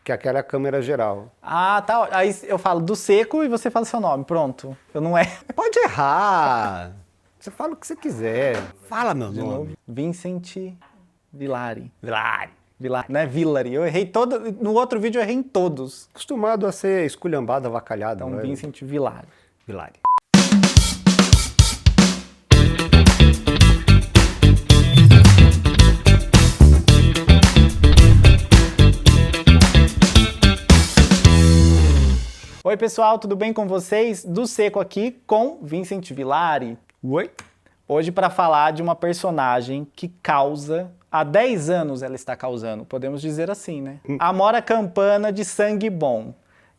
Que aquela é a câmera geral. Ah, tá. Aí eu falo do Seco e você fala seu nome. Pronto. Eu não é. Pode errar. Você fala o que você quiser. Fala meu nome. Vincent Villari. Vilari. Villari, não é Villari. Eu errei todo. No outro vídeo eu errei em todos. Acostumado a ser esculhambado, avacalhado. Então, não é? Vincent Villari. Vilari. Oi, pessoal, tudo bem com vocês? Do Seco aqui com Vincent Villari. Oi? Hoje para falar de uma personagem que causa... Há 10 anos ela está causando, podemos dizer assim, né? Amora Campana de Sangue Bom.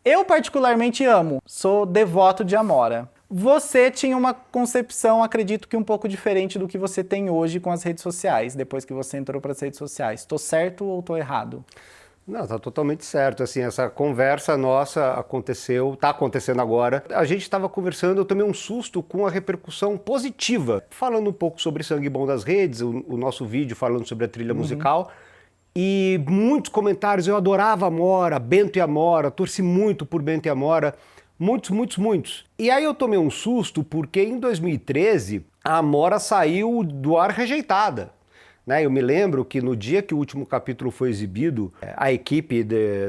Eu particularmente amo, sou devoto de Amora. Você tinha uma concepção, acredito que um pouco diferente do que você tem hoje com as redes sociais, depois que você entrou para as redes sociais. Tô certo ou tô errado? Não, tá totalmente certo. Assim, essa conversa nossa aconteceu, tá acontecendo agora. A gente estava conversando, eu tomei um susto com a repercussão positiva. Falando um pouco sobre Sangue Bom das redes, o nosso vídeo falando sobre a trilha musical. E muitos comentários, eu adorava Amora, Bento e Amora, torci muito por Bento e Amora. Muitos, muitos, muitos. E aí eu tomei um susto porque em 2013 a Amora saiu do ar rejeitada. Eu me lembro que no dia que o último capítulo foi exibido, a equipe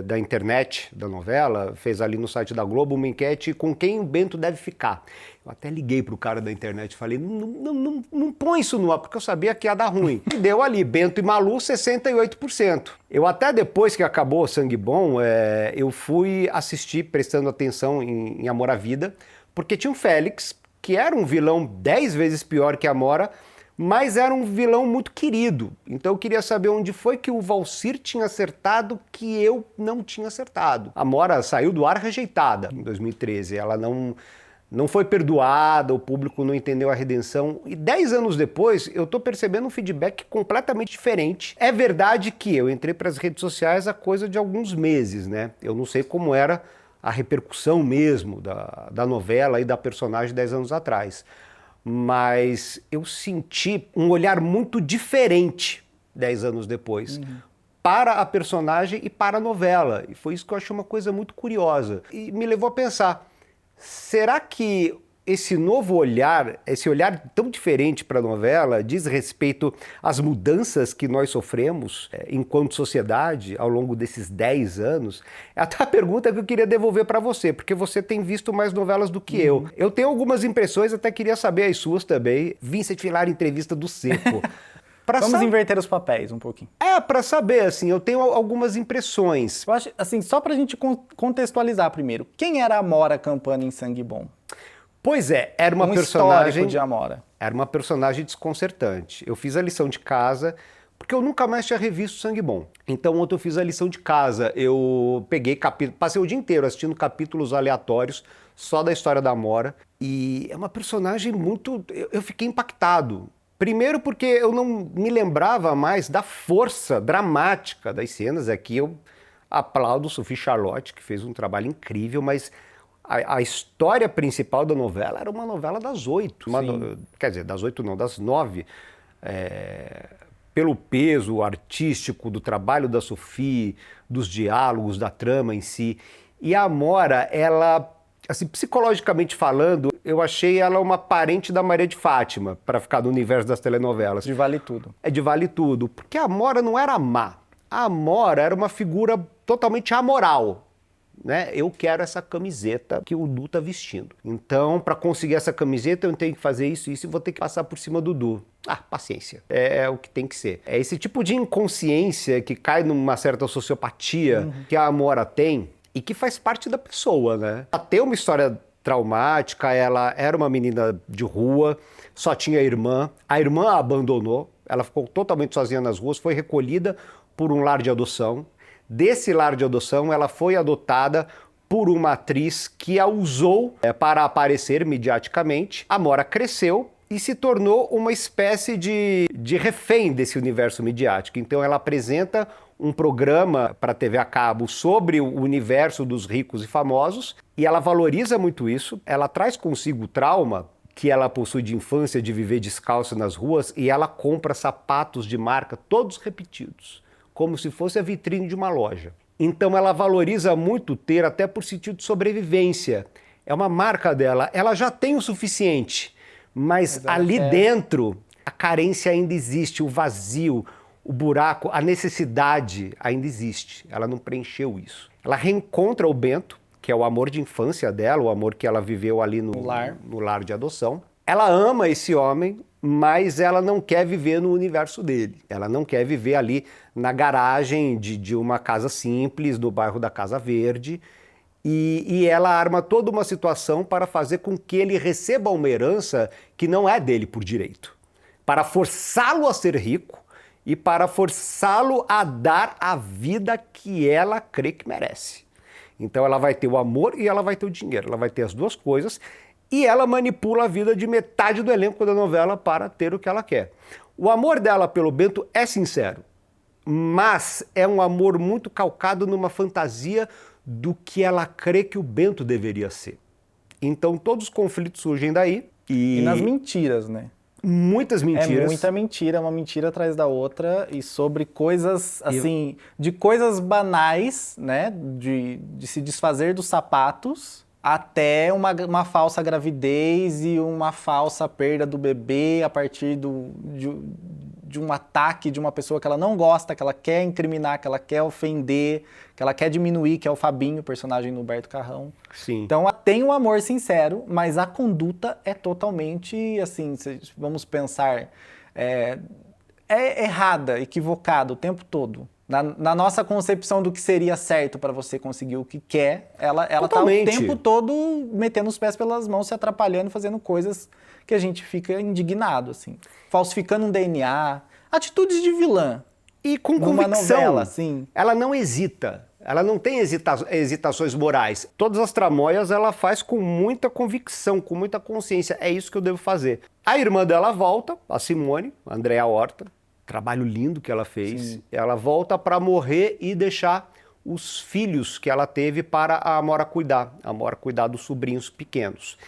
da internet da novela fez ali no site da Globo uma enquete com quem o Bento deve ficar. Eu até liguei pro cara da internet e falei, não põe isso no ar, porque eu sabia que ia dar ruim. E deu ali, Bento e Malu, 68%. Eu até depois que acabou Sangue Bom, eu fui assistir prestando atenção em Amor à Vida, porque tinha o Félix, que era um vilão 10 vezes pior que a Amora, mas era um vilão muito querido. Então eu queria saber onde foi que o Valcir tinha acertado que eu não tinha acertado. A Amora saiu do ar rejeitada em 2013. Ela não foi perdoada, o público não entendeu a redenção. E 10 anos depois, eu tô percebendo um feedback completamente diferente. É verdade que eu entrei para as redes sociais há coisa de alguns meses, né? Eu não sei como era a repercussão mesmo da novela e da personagem 10 anos atrás. Mas eu senti um olhar muito diferente 10 anos depois para a personagem e para a novela. E foi isso que eu achei uma coisa muito curiosa. E me levou a pensar, será que esse novo olhar, esse olhar tão diferente para a novela, diz respeito às mudanças que nós sofremos enquanto sociedade ao longo desses 10 anos? É até a pergunta que eu queria devolver para você, porque você tem visto mais novelas do que eu. Eu tenho algumas impressões, até queria saber as suas também. Vincent Villari, entrevista do Seco. Vamos inverter os papéis um pouquinho. Para saber, assim, eu tenho algumas impressões. Eu acho, assim, só pra gente contextualizar primeiro, quem era a Amora Campana em Sangue Bom? Pois é, era uma personagem personagem de Amora. Era uma personagem desconcertante. Eu fiz a lição de casa, porque eu nunca mais tinha revisto Sangue Bom. Então ontem eu fiz a lição de casa, eu peguei passei o dia inteiro assistindo capítulos aleatórios só da história da Amora, e é uma personagem muito... Eu fiquei impactado. Primeiro porque eu não me lembrava mais da força dramática das cenas. Aqui eu aplaudo Sophie Charlotte, que fez um trabalho incrível, mas a história principal da novela era uma novela das 8. Quer dizer, das 8 não, das 9. Pelo peso artístico do trabalho da Sophie, dos diálogos, da trama em si. E a Amora, ela, assim, psicologicamente falando, eu achei ela uma parente da Maria de Fátima, para ficar no universo das telenovelas. De Vale Tudo. É de Vale Tudo, porque a Amora não era má. A Amora era uma figura totalmente amoral. Eu quero essa camiseta que o Du tá vestindo. Então, para conseguir essa camiseta, eu tenho que fazer isso e isso e vou ter que passar por cima do Du. Paciência. É o que tem que ser. É esse tipo de inconsciência que cai numa certa sociopatia que a Amora tem e que faz parte da pessoa, né? Ela tem uma história traumática, ela era uma menina de rua, só tinha irmã. A irmã a abandonou, ela ficou totalmente sozinha nas ruas, foi recolhida por um lar de adoção. Desse lar de adoção, ela foi adotada por uma atriz que a usou para aparecer mediaticamente. A Amora cresceu e se tornou uma espécie de refém desse universo midiático. Então ela apresenta um programa para a TV a cabo sobre o universo dos ricos e famosos, e ela valoriza muito isso. Ela traz consigo o trauma que ela possui de infância, de viver descalça nas ruas, e ela compra sapatos de marca, todos repetidos. como se fosse a vitrine de uma loja. Então ela valoriza muito ter, até por sentido de sobrevivência. É uma marca dela, ela já tem o suficiente, mas ali dentro a carência ainda existe, o vazio, o buraco, a necessidade ainda existe. Ela não preencheu isso. Ela reencontra o Bento, que é o amor de infância dela, o amor que ela viveu ali no lar de adoção. Ela ama esse homem, mas ela não quer viver no universo dele. Ela não quer viver ali na garagem de uma casa simples, no bairro da Casa Verde. E ela arma toda uma situação para fazer com que ele receba uma herança que não é dele por direito. Para forçá-lo a ser rico e para forçá-lo a dar a vida que ela crê que merece. Então ela vai ter o amor e ela vai ter o dinheiro. Ela vai ter as duas coisas. E ela manipula a vida de metade do elenco da novela para ter o que ela quer. O amor dela pelo Bento é sincero, mas é um amor muito calcado numa fantasia do que ela crê que o Bento deveria ser. Então todos os conflitos surgem daí. E nas mentiras, né? Muitas mentiras. É muita mentira, uma mentira atrás da outra, e sobre coisas, assim, de coisas banais, né? De se desfazer dos sapatos, até uma falsa gravidez e uma falsa perda do bebê a partir de um ataque de uma pessoa que ela não gosta, que ela quer incriminar, que ela quer ofender, que ela quer diminuir, que é o Fabinho, personagem do Humberto Carrão. Sim. Então tem um amor sincero, mas a conduta é totalmente, assim, vamos pensar, é errada, equivocada o tempo todo. Na nossa concepção do que seria certo para você conseguir o que quer, ela tá o tempo todo metendo os pés pelas mãos, se atrapalhando, fazendo coisas que a gente fica indignado, assim. Falsificando um DNA, atitudes de vilã. E com convicção, novela, assim. Ela não hesita, ela não tem hesitações morais. Todas as tramóias ela faz com muita convicção, com muita consciência. É isso que eu devo fazer. A irmã dela volta, a Simone, a Andréa Horta, trabalho lindo que ela fez. Sim. Ela volta para morrer e deixar os filhos que ela teve para a Amora cuidar dos sobrinhos pequenos.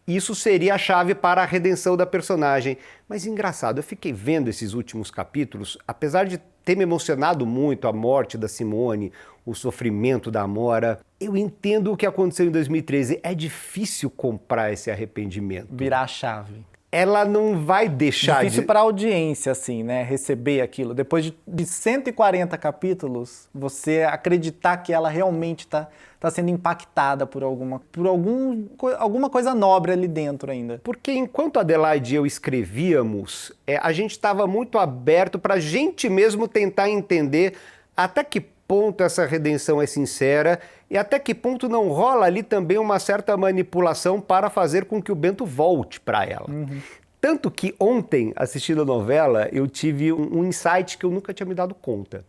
Isso seria a chave para a redenção da personagem. Mas engraçado, eu fiquei vendo esses últimos capítulos, apesar de ter me emocionado muito a morte da Simone, o sofrimento da Amora, eu entendo o que aconteceu em 2013. É difícil comprar esse arrependimento. Virar a chave. Ela não vai deixar difícil para a audiência, assim, né? Receber aquilo. Depois de 140 capítulos, você acreditar que ela realmente tá sendo impactada por alguma coisa nobre ali dentro ainda. Porque enquanto a Adelaide e eu escrevíamos, a gente estava muito aberto para a gente mesmo tentar entender até que ponto essa redenção é sincera e até que ponto não rola ali também uma certa manipulação para fazer com que o Bento volte para ela. Uhum. Tanto que ontem, assistindo a novela, eu tive um insight que eu nunca tinha me dado conta.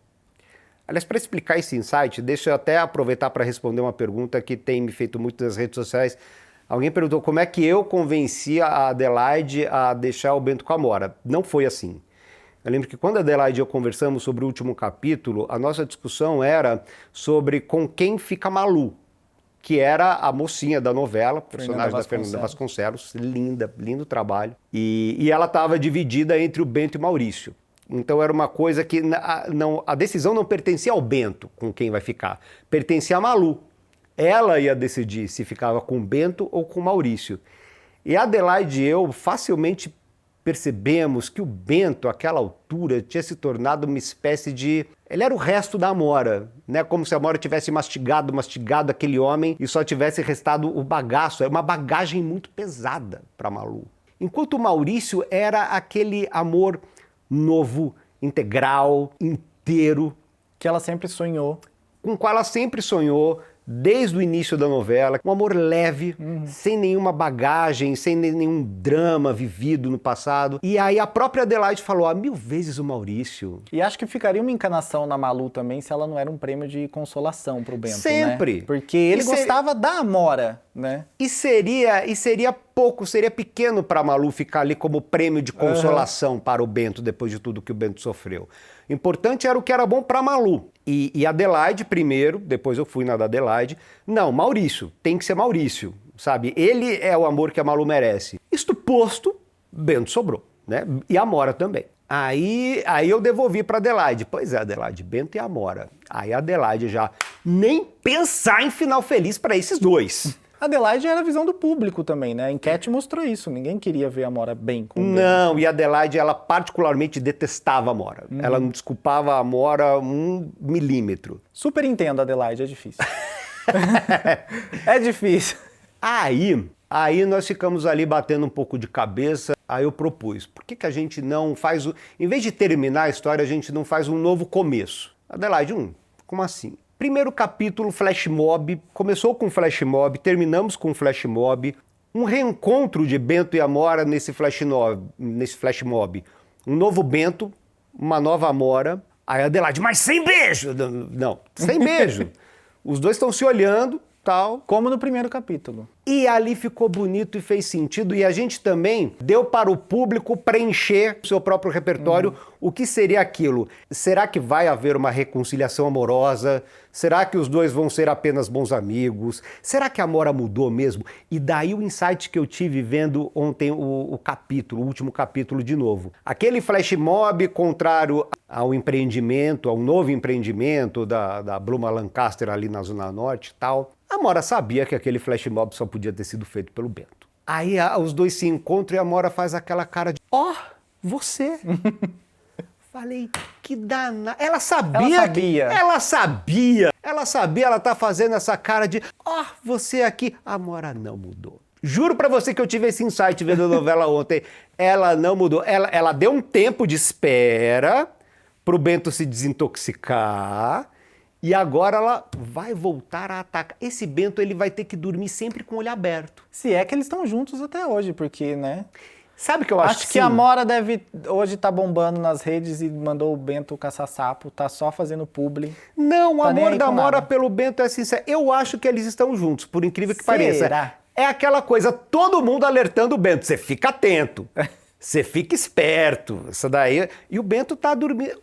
Aliás, para explicar esse insight, deixa eu até aproveitar para responder uma pergunta que tem me feito muito nas redes sociais. Alguém perguntou como é que eu convenci a Adelaide a deixar o Bento com a Amora. Não foi assim. Eu lembro que quando a Adelaide e eu conversamos sobre o último capítulo, a nossa discussão era sobre com quem fica Malu, que era a mocinha da novela, personagem da Fernanda Vasconcelos, linda, lindo trabalho. E ela estava dividida entre o Bento e o Maurício. Então era uma coisa que a decisão não pertencia ao Bento, com quem vai ficar, pertencia a Malu. Ela ia decidir se ficava com o Bento ou com o Maurício. E a Adelaide e eu facilmente percebemos que o Bento, àquela altura, tinha se tornado uma espécie de... Ele era o resto da Amora, né? Como se a Amora tivesse mastigado aquele homem e só tivesse restado o bagaço. É uma bagagem muito pesada para Malu. Enquanto o Maurício era aquele amor novo, integral, inteiro. Que ela sempre sonhou. Com o qual ela sempre sonhou, desde o início da novela, um amor leve, sem nenhuma bagagem, sem nenhum drama vivido no passado. E aí a própria Adelaide falou, 1000 vezes o Maurício. E acho que ficaria uma encanação na Malu também se ela não era um prêmio de consolação pro Bento, sempre. Né? Porque ele gostava da Amora, né? E seria pouco, seria pequeno para a Malu ficar ali como prêmio de consolação para o Bento, depois de tudo que o Bento sofreu. Importante era o que era bom para Malu. E Adelaide primeiro, depois eu fui na da Adelaide. Não, Maurício, tem que ser Maurício, sabe? Ele é o amor que a Malu merece. Isto posto, Bento sobrou, né? E a Amora também. Aí eu devolvi para Adelaide. Pois é, Adelaide, Bento e Amora. Aí a Adelaide já nem pensar em final feliz para esses dois. Adelaide era a visão do público também, né? A enquete mostrou isso. Ninguém queria ver a Amora bem com o Bento. Não, e a Adelaide, ela particularmente detestava a Amora. Ela não desculpava a Amora 1 milímetro. Super entendo, Adelaide, é difícil. É difícil. Aí nós ficamos ali batendo um pouco de cabeça. Aí eu propus, por que a gente não faz, em vez de terminar a história, a gente não faz um novo começo? Adelaide, como assim? Primeiro capítulo, flash mob, começou com flash mob, terminamos com flash mob, um reencontro de Bento e Amora nesse flash mob. Um novo Bento, uma nova Amora. Aí Adelaide, mas sem beijo! Não, sem beijo. Os dois estão se olhando, tal. Como no primeiro capítulo. E ali ficou bonito e fez sentido, e a gente também deu para o público preencher o seu próprio repertório. O que seria aquilo? Será que vai haver uma reconciliação amorosa? Será que os dois vão ser apenas bons amigos? Será que a Amora mudou mesmo? E daí o insight que eu tive vendo ontem o último capítulo de novo. Aquele flash mob contrário ao empreendimento, ao novo empreendimento da Bluma Lancaster ali na Zona Norte e tal. A Amora sabia que aquele flash mob só podia ter sido feito pelo Bento. Aí os dois se encontram e a Amora faz aquela cara de você! Falei, que danada. Ela sabia. Ela tá fazendo essa cara de você aqui. A Amora não mudou. Juro pra você que eu tive esse insight vendo a novela ontem. Ela não mudou. Ela deu um tempo de espera pro Bento se desintoxicar. E agora ela vai voltar a atacar. Esse Bento, ele vai ter que dormir sempre com o olho aberto. Se é que eles estão juntos até hoje, porque, né? Sabe o que eu acho? Acho que a Amora deve hoje tá bombando nas redes e mandou o Bento caçar sapo, tá só fazendo publi. Não, o tá amor da Amora pelo Bento é sincero. Eu acho que eles estão juntos, por incrível que pareça. É aquela coisa, todo mundo alertando o Bento. Você fica atento, você fica esperto. Isso daí. E o Bento tá dormindo.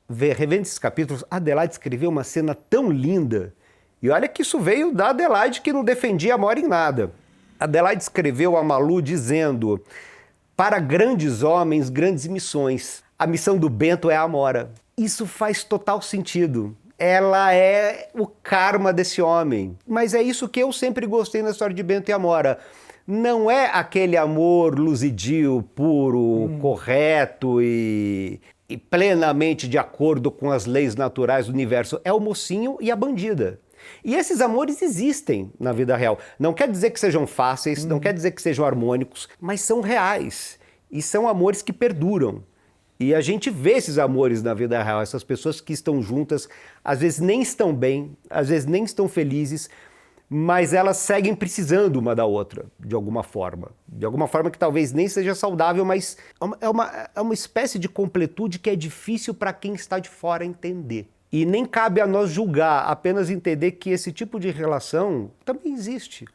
Revendo esses capítulos, a Adelaide escreveu uma cena tão linda. E olha que isso veio da Adelaide, que não defendia a Amora em nada. A Adelaide escreveu a Malu dizendo: para grandes homens, grandes missões. A missão do Bento é a Amora. Isso faz total sentido. Ela é o karma desse homem. Mas é isso que eu sempre gostei na história de Bento e Amora. Não é aquele amor luzidio, puro, correto e plenamente de acordo com as leis naturais do universo. É o mocinho e a bandida. E esses amores existem na vida real. Não quer dizer que sejam fáceis, não quer dizer que sejam harmônicos, mas são reais. E são amores que perduram. E a gente vê esses amores na vida real, essas pessoas que estão juntas, às vezes nem estão bem, às vezes nem estão felizes, mas elas seguem precisando uma da outra, de alguma forma. De alguma forma que talvez nem seja saudável, mas é uma espécie de completude que é difícil para quem está de fora entender. E nem cabe a nós julgar, apenas entender que esse tipo de relação também existe.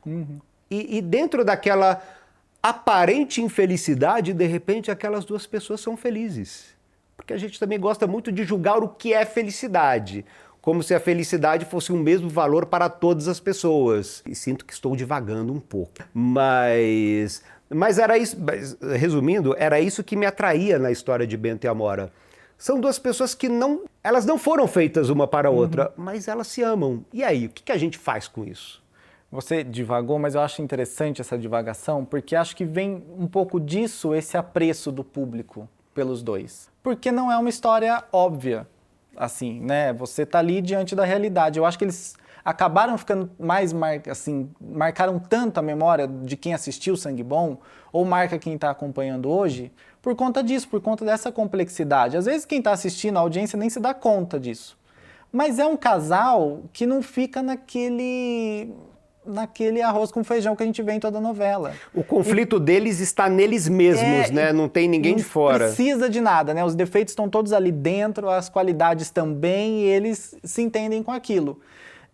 E dentro daquela aparente infelicidade, de repente aquelas duas pessoas são felizes. Porque a gente também gosta muito de julgar o que é felicidade, como se a felicidade fosse o mesmo valor para todas as pessoas. E sinto que estou divagando um pouco. Mas era isso, resumindo, era isso que me atraía na história de Bento e Amora. São duas pessoas que elas não foram feitas uma para a outra, mas elas se amam. E aí, o que a gente faz com isso? Você divagou, mas eu acho interessante essa divagação, porque acho que vem um pouco disso, esse apreço do público pelos dois. Porque não é uma história óbvia, assim, né? Você tá ali diante da realidade. Eu acho que eles acabaram ficando mais, marcaram tanto a memória de quem assistiu Sangue Bom, ou marca quem está acompanhando hoje, por conta disso, por conta dessa complexidade. Às vezes quem está assistindo, a audiência nem se dá conta disso. Mas é um casal que não fica naquele arroz com feijão que a gente vê em toda a novela. O conflito deles está neles mesmos, né? Não tem ninguém de fora. Não precisa de nada, né? Os defeitos estão todos ali dentro, as qualidades também, e eles se entendem com aquilo.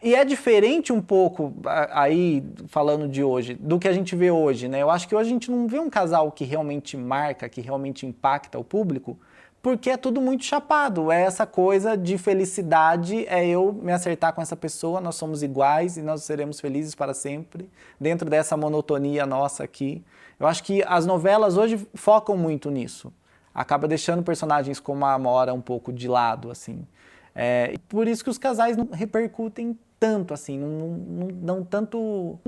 E é diferente um pouco, aí, falando de hoje, do que a gente vê hoje, né? Eu acho que hoje a gente não vê um casal que realmente marca, que realmente impacta o público, porque é tudo muito chapado. É essa coisa de felicidade, é eu me acertar com essa pessoa, nós somos iguais e nós seremos felizes para sempre, dentro dessa monotonia nossa aqui. Eu acho que as novelas hoje focam muito nisso. acaba deixando personagens como a Amora um pouco de lado, assim. Por isso que os casais não repercutem tanto, assim, não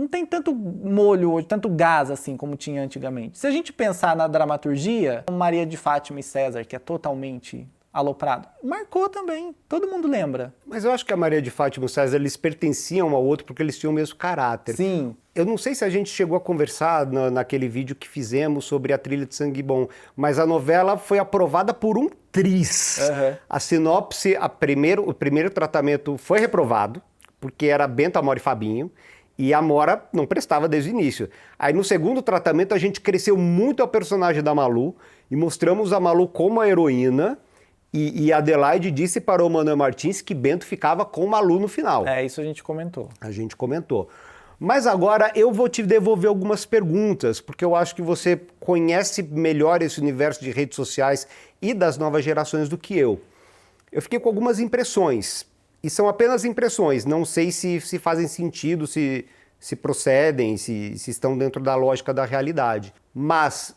tem tanto molho hoje, tanto gás, assim, como tinha antigamente. Se a gente pensar na dramaturgia, Maria de Fátima e César, que é totalmente aloprado, marcou também, todo mundo lembra. Mas eu acho que a Maria de Fátima e o César, eles pertenciam um ao outro porque eles tinham o mesmo caráter. Sim. Eu não sei se a gente chegou a conversar naquele vídeo que fizemos sobre a trilha de Sangue Bom, mas a novela foi aprovada por um tris. Uhum. A sinopse, o primeiro tratamento foi reprovado, porque era Bento, Amora e Fabinho, e a Amora não prestava desde o início. Aí no segundo tratamento a gente cresceu muito a personagem da Malu e mostramos a Malu como a heroína, e a Adelaide disse para o Manuel Martins que Bento ficava com Malu no final. Isso a gente comentou. A gente comentou. Mas agora eu vou te devolver algumas perguntas, porque eu acho que você conhece melhor esse universo de redes sociais e das novas gerações do que eu. Eu fiquei com algumas impressões, e são apenas impressões, não sei se fazem sentido, se procedem, se estão dentro da lógica da realidade. Mas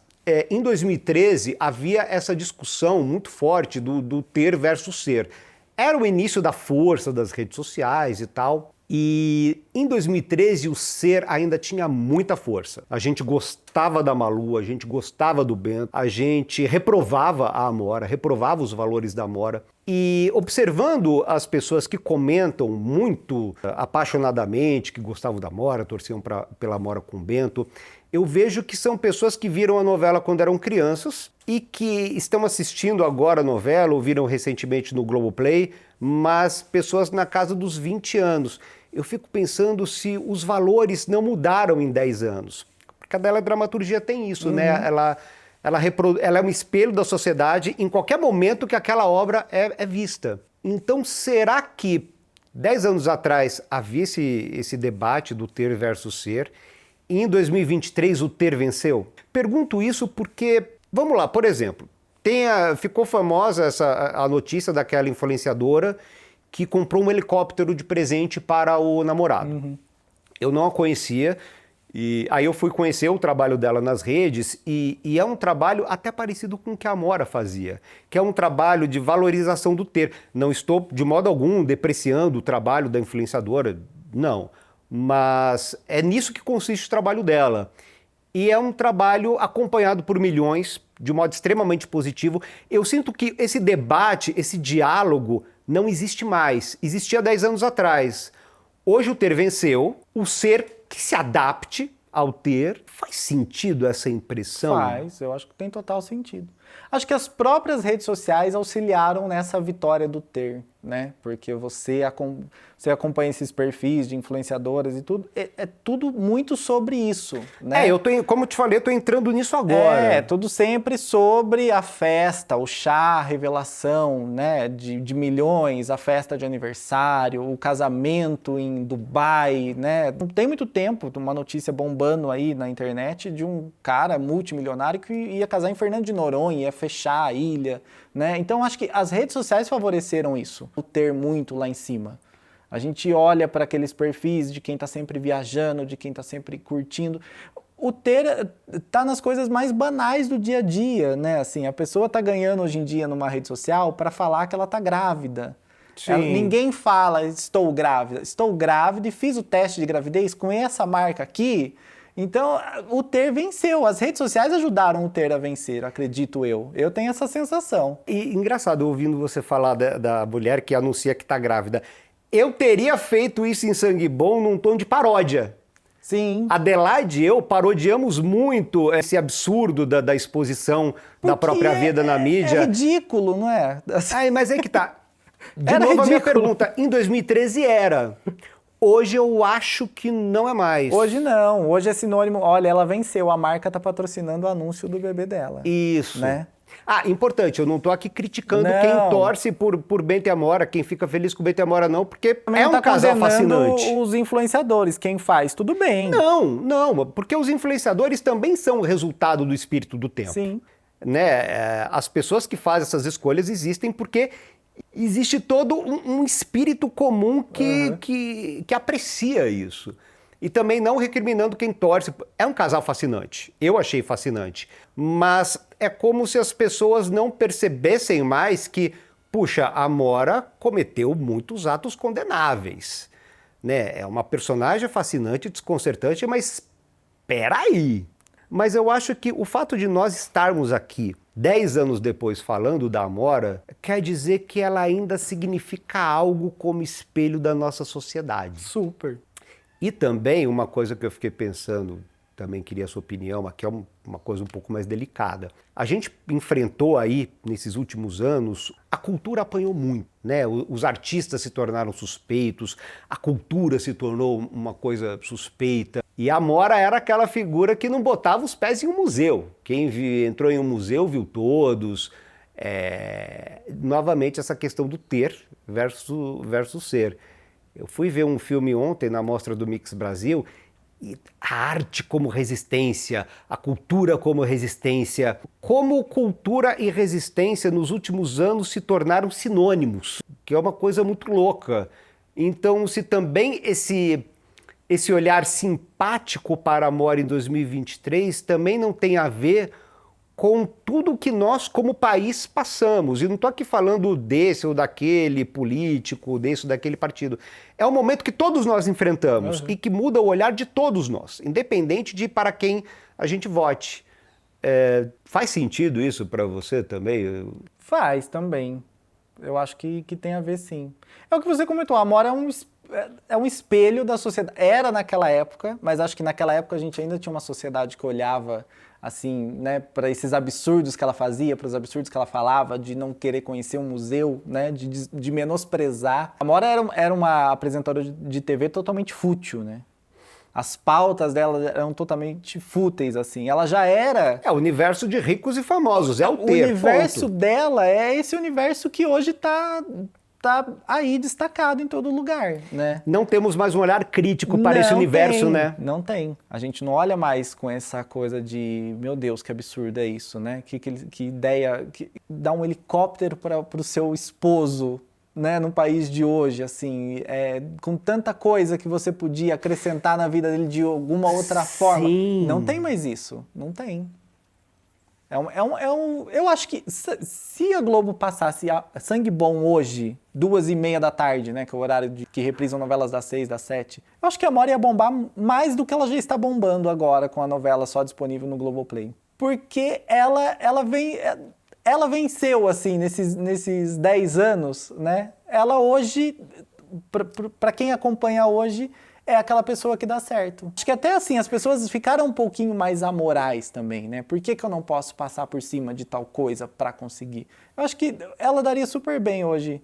em 2013 havia essa discussão muito forte do ter versus ser. Era o início da força das redes sociais e tal. E em 2013 o ser ainda tinha muita força. A gente gostava da Malu, a gente gostava do Bento, a gente reprovava a Amora, reprovava os valores da Amora. E observando as pessoas que comentam muito apaixonadamente, que gostavam da Amora, torciam pela Amora com o Bento, eu vejo que são pessoas que viram a novela quando eram crianças e que estão assistindo agora a novela, ou viram recentemente no Globoplay, mas pessoas na casa dos 20 anos. Eu fico pensando se os valores não mudaram em 10 anos. Porque a bela dramaturgia tem isso, né? Ela é um espelho da sociedade em qualquer momento que aquela obra é vista. Então, será que 10 anos atrás havia esse debate do ter versus ser, e em 2023 o ter venceu? Pergunto isso porque, vamos lá, por exemplo, ficou famosa a notícia daquela influenciadora que comprou um helicóptero de presente para o namorado. Eu não a conhecia, e aí eu fui conhecer o trabalho dela nas redes, e é um trabalho até parecido com o que a Amora fazia, que é um trabalho de valorização do ter. Não estou de modo algum depreciando o trabalho da influenciadora, não, mas é nisso que consiste o trabalho dela. E é um trabalho acompanhado por milhões, de modo extremamente positivo. Eu sinto que esse debate, esse diálogo, não existe mais. Existia 10 anos atrás. Hoje o ter venceu, o ser que se adapte ao ter. Faz sentido essa impressão? Faz, eu acho que tem total sentido. Acho que as próprias redes sociais auxiliaram nessa vitória do ter, né? Porque você acompanha esses perfis de influenciadoras e tudo, é tudo muito sobre isso, né? Como eu te falei, eu tô entrando nisso agora. Tudo sempre sobre a festa, o chá, a revelação, né? De milhões, a festa de aniversário, o casamento em Dubai, né? Não tem muito tempo, uma notícia bombando aí na internet de um cara multimilionário que ia casar em Fernando de Noronha, ia fechar a ilha, né? Então acho que as redes sociais favoreceram isso, o ter muito lá em cima. A gente olha para aqueles perfis de quem está sempre viajando, de quem está sempre curtindo. O ter tá nas coisas mais banais do dia a dia, né? Assim, a pessoa tá ganhando hoje em dia numa rede social para falar que ela tá grávida. Ninguém fala, estou grávida e fiz o teste de gravidez com essa marca aqui. Então, o ter venceu. As redes sociais ajudaram o ter a vencer, acredito eu. Eu tenho essa sensação. E engraçado, ouvindo você falar da mulher que anuncia que está grávida. Eu teria feito isso em Sangue Bom num tom de paródia. Sim. Adelaide e eu parodiamos muito esse absurdo da exposição da própria vida na mídia. É ridículo, não é? Mas é que tá. De Era novo ridículo. A minha pergunta. Em 2013 era. Hoje eu acho que não é mais. Hoje não. Hoje é sinônimo. Olha, ela venceu. A marca tá patrocinando o anúncio do bebê dela. Isso. Né? Importante, eu não tô aqui criticando quem torce por Bento e Amora, quem fica feliz com Bento e Amora não, porque é um casal fascinante. Os influenciadores, quem faz, tudo bem. Não, porque os influenciadores também são o resultado do espírito do tempo. Sim. Né? As pessoas que fazem essas escolhas existem porque existe todo um espírito comum que aprecia isso. E também não recriminando quem torce. É um casal fascinante. Eu achei fascinante. Mas é como se as pessoas não percebessem mais que, puxa, a Amora cometeu muitos atos condenáveis. Né? É uma personagem fascinante, desconcertante, mas peraí. Mas eu acho que o fato de nós estarmos aqui 10 anos depois falando da Amora, quer dizer que ela ainda significa algo como espelho da nossa sociedade. Super. E também uma coisa que eu fiquei pensando, também queria a sua opinião, aqui é uma coisa um pouco mais delicada. A gente enfrentou aí, nesses últimos anos, a cultura apanhou muito, né? Os artistas se tornaram suspeitos, a cultura se tornou uma coisa suspeita. E a Amora era aquela figura que não botava os pés em um museu. Quem entrou em um museu viu todos. Novamente essa questão do ter versus ser. Eu fui ver um filme ontem na Mostra do Mix Brasil e a arte como resistência, a cultura como resistência, como cultura e resistência nos últimos anos se tornaram sinônimos, que é uma coisa muito louca. Então, se também esse olhar simpático para a Amora em 2023 também não tem a ver com tudo que nós, como país, passamos. E não estou aqui falando desse ou daquele político, desse ou daquele partido. É um momento que todos nós enfrentamos e que muda o olhar de todos nós, independente de para quem a gente vote. Faz sentido isso para você também? Faz também. Eu acho que tem a ver, sim. É o que você comentou, a Amora é um espelho da sociedade. Era naquela época, mas acho que naquela época a gente ainda tinha uma sociedade que olhava assim, né, para esses absurdos que ela fazia, para os absurdos que ela falava, de não querer conhecer um museu, né, de menosprezar. A Amora era uma apresentadora de TV totalmente fútil, né? As pautas dela eram totalmente fúteis, assim. Ela já era... É o universo de ricos e famosos, é o ter, O universo ponto. dela é esse universo que hoje está aí destacado em todo lugar, né? Não temos mais um olhar crítico para esse universo, né? Não tem. A gente não olha mais com essa coisa de, meu Deus, que absurdo é isso, né? Que ideia, dar um helicóptero para o seu esposo, né? No país de hoje, assim, com tanta coisa que você podia acrescentar na vida dele de alguma outra forma. Não tem mais isso, não tem. Eu acho que se a Globo passasse a Sangue Bom hoje, 2h30 da tarde, né, que é o horário que reprisam novelas das 6, das 7, eu acho que a Amora ia bombar mais do que ela já está bombando agora com a novela só disponível no Globoplay. Porque ela venceu, assim, nesses 10 anos, né? Ela hoje, para quem acompanha hoje, é aquela pessoa que dá certo. Acho que até assim, as pessoas ficaram um pouquinho mais amorais também, né? Por que eu não posso passar por cima de tal coisa pra conseguir? Eu acho que ela daria super bem hoje.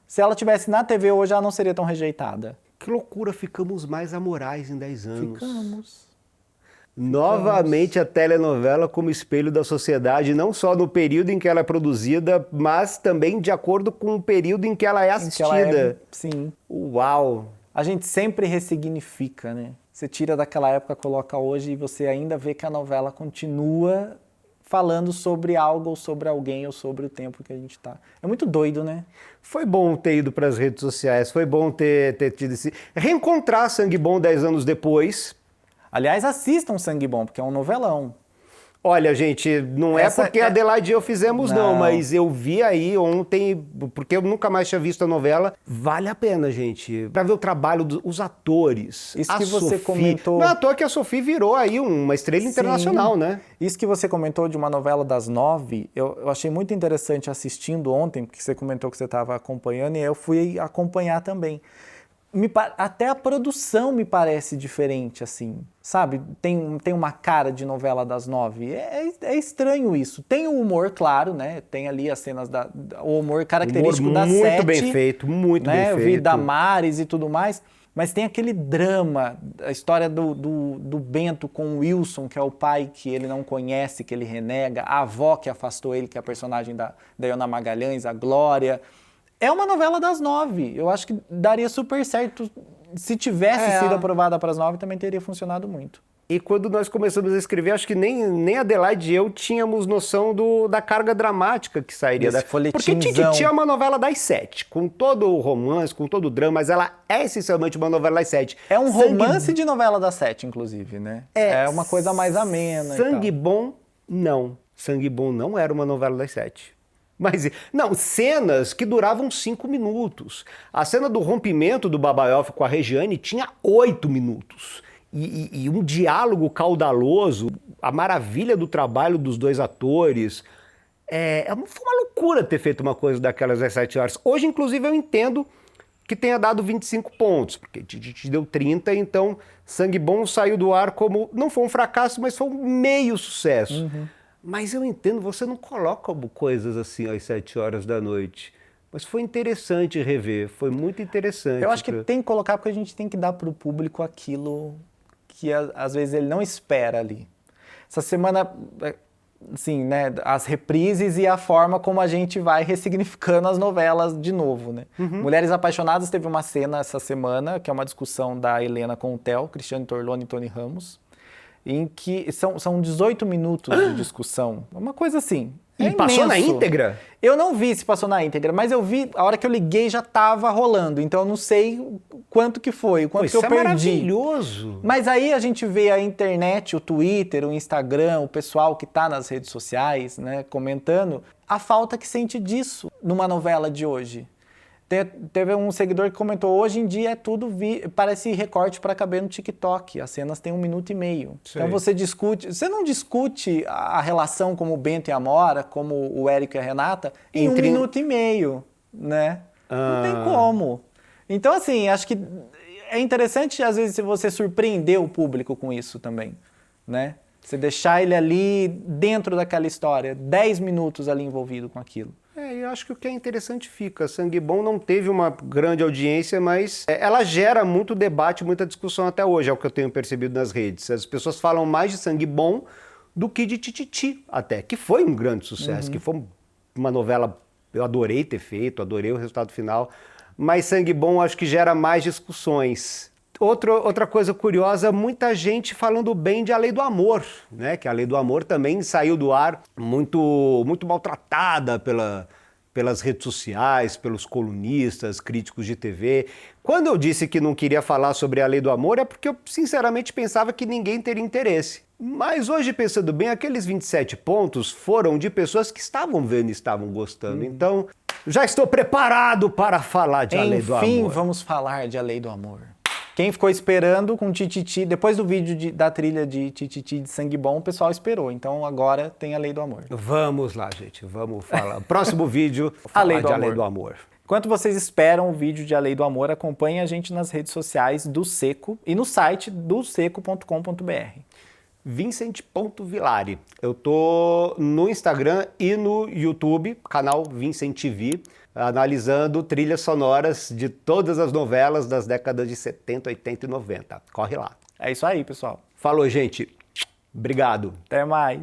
Se ela tivesse na TV hoje, ela não seria tão rejeitada. Que loucura, ficamos mais amorais em 10 anos. Ficamos. Novamente a telenovela como espelho da sociedade, não só no período em que ela é produzida, mas também de acordo com o período em que ela é assistida. Sim. Uau! A gente sempre ressignifica, né? Você tira daquela época, coloca hoje e você ainda vê que a novela continua falando sobre algo ou sobre alguém ou sobre o tempo que a gente tá. É muito doido, né? Foi bom ter ido para as redes sociais, foi bom ter tido esse... Reencontrar Sangue Bom 10 anos depois. Aliás, assistam Sangue Bom, porque é um novelão. Olha, gente, não é porque a Adelaide e eu fizemos, não, mas eu vi aí ontem, porque eu nunca mais tinha visto a novela. Vale a pena, gente, pra ver o trabalho dos atores. Isso que você comentou... Não é à toa que a Sophie virou aí uma estrela internacional, né? Isso que você comentou de uma novela das 9, eu achei muito interessante assistindo ontem, porque você comentou que você estava acompanhando, e eu fui acompanhar também. Até a produção me parece diferente, assim, sabe? Tem uma cara de novela das 9. É estranho isso. Tem o humor, claro, né? Tem ali as cenas o humor característico da 7. Muito bem feito, muito bem feito. Vi Damares e tudo mais. Mas tem aquele drama, a história do Bento com o Wilson, que é o pai que ele não conhece, que ele renega, a avó que afastou ele, que é a personagem da Iona Magalhães, a Glória... É uma novela das 9. Eu acho que daria super certo. Se tivesse sido aprovada para as 9, também teria funcionado muito. E quando nós começamos a escrever, acho que nem Adelaide e eu tínhamos noção da carga dramática que sairia Desse folhetinzão. Porque Tititi é uma novela das 7, com todo o romance, com todo o drama, mas ela é essencialmente uma novela das 7. É um romance de novela das 7, inclusive, né? É uma coisa mais amena. Sangue Bom, não. Sangue Bom não era uma novela das 7. Mas, não, cenas que duravam 5 minutos. A cena do rompimento do Babaioff com a Regiane tinha 8 minutos. E um diálogo caudaloso, a maravilha do trabalho dos dois atores. Foi uma loucura ter feito uma coisa daquelas às 7 horas. Hoje, inclusive, eu entendo que tenha dado 25 pontos, porque te deu 30, então Sangue Bom saiu do ar como, não foi um fracasso, mas foi um meio sucesso. Mas eu entendo, você não coloca coisas assim às 7 horas da noite. Mas foi interessante rever, foi muito interessante. Eu acho que tem que colocar porque a gente tem que dar para o público aquilo que às vezes ele não espera ali. Essa semana, assim, né, as reprises e a forma como a gente vai ressignificando as novelas de novo, né? Mulheres Apaixonadas teve uma cena essa semana, que é uma discussão da Helena com o Theo, Cristiane Torlone e Tony Ramos, em que são 18 minutos de discussão, uma coisa assim. E passou na íntegra? Eu não vi se passou na íntegra, mas eu vi, a hora que eu liguei já estava rolando, então eu não sei quanto que foi, o quanto que eu perdi. Isso é maravilhoso! Mas aí a gente vê a internet, o Twitter, o Instagram, o pessoal que está nas redes sociais, né, comentando a falta que sente disso numa novela de hoje. Teve um seguidor que comentou, hoje em dia é tudo, parece recorte para caber no TikTok, as cenas têm 1 minuto e meio. Sim. Então você não discute a relação como o Bento e a Amora, como o Érico e a Renata, em 1 minuto e meio, né? Não tem como. Então, assim, acho que é interessante, às vezes, você surpreender o público com isso também, né? Você deixar ele ali dentro daquela história, 10 minutos ali envolvido com aquilo. Eu acho que o que é interessante fica. Sangue Bom não teve uma grande audiência, mas ela gera muito debate, muita discussão até hoje, é o que eu tenho percebido nas redes. As pessoas falam mais de Sangue Bom do que de Tititi, até, que foi um grande sucesso, que foi uma novela, eu adorei ter feito, adorei o resultado final, mas Sangue Bom acho que gera mais discussões. Outra coisa curiosa, muita gente falando bem de A Lei do Amor, né? Que A Lei do Amor também saiu do ar muito maltratada pelas redes sociais, pelos colunistas, críticos de TV. Quando eu disse que não queria falar sobre A Lei do Amor é porque eu sinceramente pensava que ninguém teria interesse. Mas hoje, pensando bem, aqueles 27 pontos foram de pessoas que estavam vendo e estavam gostando. Então, já estou preparado para falar de A Lei do Amor. Enfim, vamos falar de A Lei do Amor. Quem ficou esperando com Tititi, depois do vídeo da trilha de Tititi de Sangue Bom, o pessoal esperou. Então agora tem A Lei do Amor. Vamos lá, gente. Vamos falar. Próximo vídeo, falar de A Lei do Amor. Enquanto vocês esperam o vídeo de A Lei do Amor, acompanhe a gente nas redes sociais do Seco e no site doseco.com.br. Vincent.Villari. Eu tô no Instagram e no YouTube, canal Vincent TV, analisando trilhas sonoras de todas as novelas das décadas de 70, 80 e 90. Corre lá. É isso aí, pessoal. Falou, gente. Obrigado. Até mais.